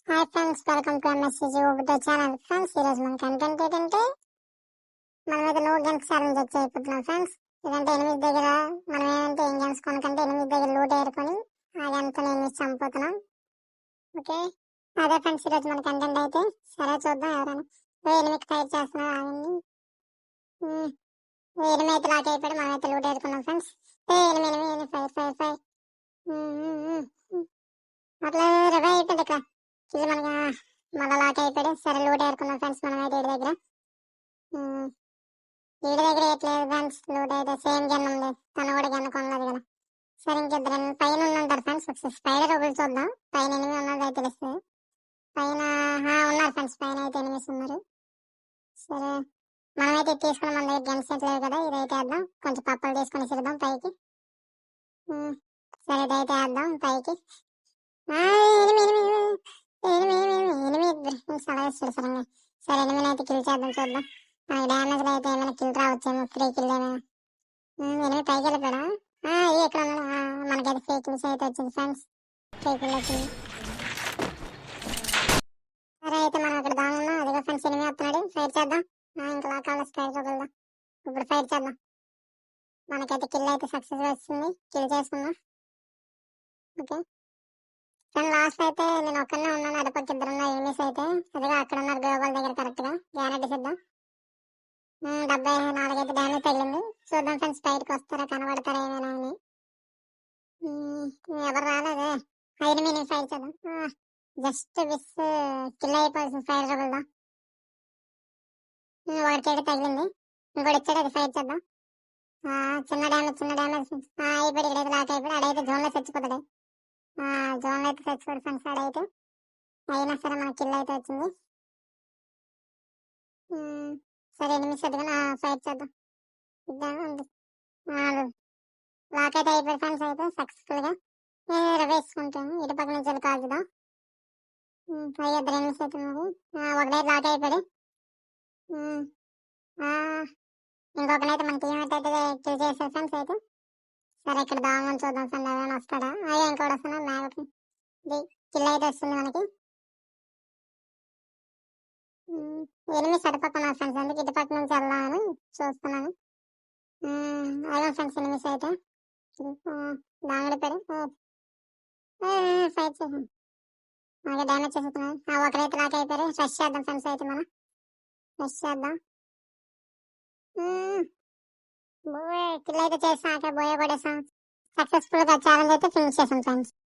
Hi friends, welcome to ఎంఎస్సిజి ఒకటో channel. Friends, ఈరోజు మన కంటెంట్ ఏంటంటే మనమైతే నో గేమ్స్ ఛాలెంజ్ వచ్చి అయిపోతున్నాం ఫ్రెండ్స్. ఇదంటే ఎనిమిది దగ్గర మనం ఏమంటే ఏం గేమ్స్ కొనకంటే ఎనిమిది దగ్గర లూట్ ఏరుకొని ఆ గంట నేను చంపుతున్నాం. ఓకే, అదే ఫ్రెండ్స్ ఈరోజు మన కంటెంట్ అయితే. సరే చూద్దాం ఎవరైనా ఎనిమిది ఫైర్ చేస్తున్నారు. ఆగండి, ఎనిమిది అయితే లాక్ అయిపోయాడు. మనమైతే లూట్ ఏరుకున్నాం ఫ్రెండ్స్. ఎనిమిది ఎనిమిది ఎనిమిది ఫైర్ ఫైర్ ఫైర్ అట్లా రివైవ్ అయిపోయింది ఇక్కడ. ఇది మనకి మళ్ళీ లాక్ అయిపోయాడు. సరే లూట్ ఏరుకున్నాం ఫ్రెండ్స్. మనమైతే వీడి దగ్గర ఎట్లేదు ఫ్రెండ్స్. లూట్ అయితే సేమ్ గన్ ఉంది, తను కూడా గన్ కొనలేదు కదా. సరే ఇంకిద్దరు పైన ఉంటారు ఫ్రెండ్స్. ఒకసారి స్పైడర్ ఒకటి చూద్దాం. పైన ఎనిమిది ఉన్నది అయితే తెలుస్తుంది. పైన ఉన్నారు ఫ్రెండ్స్, పైన అయితే ఎనిమిస్ ఉన్నారు. సరే మనమైతే తీసుకున్నాం, మన దగ్గర గన్స్ లేదు కదా. ఇదైతే వేద్దాం, కొంచెం పప్పలు తీసుకొని సిరుదాం పైకి. సరే ఇదైతే వేద్దాం పైకి. సరే ఎనిమిది అయితే కిల్ చేద్దాం, చూద్దాం మనకి డ్యామేజ్ అయితే ఏమైనా కిల్ రావచ్చేమో. ఫ్రీ కిల్ ఏమైనా. ఎనిమిది పైకి వెళ్ళిపోయాడా? ఇక్కడ ఉన్నాడు. మనకైతే ఫ్రీ కిల్స్ అయితే వచ్చింది ఫ్రెండ్స్. ఫ్రీ కిల్ వచ్చింది. సరే అయితే మనం ఇక్కడ దాగున్నాం. అదిగో ఫ్రెండ్స్ ఎనిమిది వస్తున్నాడు. ఫైర్ చేద్దాం. ఇంకా లాకాల స్పైర్ వెళ్దాం. ఇప్పుడు ఫైర్ చేద్దాం. మనకైతే కిల్ అయితే సక్సెస్ వస్తుంది. కిల్ చేసుకుందాం. ఓకే, కానీ లాస్ట్ అయితే నేను ఒక్కనే ఉన్నాను. అటుపక్క ఇద్దరు ఉన్నారు ఎనిమిస్ అయితే. అదిగా అక్కడ ఉన్నారు గోగోల్ దగ్గర కరెక్ట్ గా. గ్యారెంటీ చూద్దాం. 74 అయితే డ్యామేజ్ తగిలింది. చూద్దాం ఫ్రెండ్స్ బయటకు వస్తారా, కనబడతారా ఏమైనా అని. ఎవరు రాలేదే. ఎనిమిది ఫైర్ చేద్దాం. జస్ట్ మిస్ కిల్ అయిపోయింది. ఫైర్ రబుల్దా ఒకటి తగిలింది. ఇంకోటి ఇచ్చాడు, అది ఫైర్ చేద్దాం. చిన్న డ్యామేజ్ అయిపోయి ఇక్కడైతే లాక్ అయిపోయి అడైతే జోన్ లో చచ్చిపోతాడు. జోన్ లో అయితే చచ్చిపోడు ఫ్రెండ్స్ ఆడైతే. అయినా సరే మనకి కిల్ అయితే వచ్చింది. సరే ఎనిమిది సరిగా ఫైర్ చేద్దాం. లాక్ అయితే అయిపోయి ఫ్రెండ్స్ అయితే సక్సెస్ఫుల్ గా వేసుకుంటాము. ఇటు పక్క నుంచి కాల్చుదాం. ఇద్దరు ఎనిమిస్ అయితే ఒకటైతే లాక్ అయిపోయాడు. ఇంకొకనైతే మన టీం అయితే కిల్ చేసే ఫ్రెండ్స్ అయితే. సరే ఇక్కడ దామని చూద్దాం ఫ్రెండ్, ఏమైనా వస్తాడా. ఇంకోటి వస్తున్నా మ్యాగ్ కిల్ అయితే వస్తుంది మనకి. ఎనిమిది సరిపక్కన ఫ్రెండ్స్, అందుకే ఇటు పక్క నుంచి వెళ్దామని చూస్తున్నాను. అదే ఫ్రెండ్స్ ఎనిమిస్ అయితే దాంగడి పేరు ఫైట్ చేసాం. అలాగే డ్యామేజ్ చేస్తున్నాను. ఒకరైతే లాక్ అయిపోయారు. ఫ్రెష్ చేద్దాం ఫ్రెండ్స్ అయితే. మనం ఫ్రెష్ చేద్దాం. కిల్ అయితే చేసాం. అక్కడ బోయ పడేసాం. సక్సెస్ఫుల్ గా ఛాలెంజ్ అయితే ఫినిష్ చేసాం ఫ్రెండ్స్.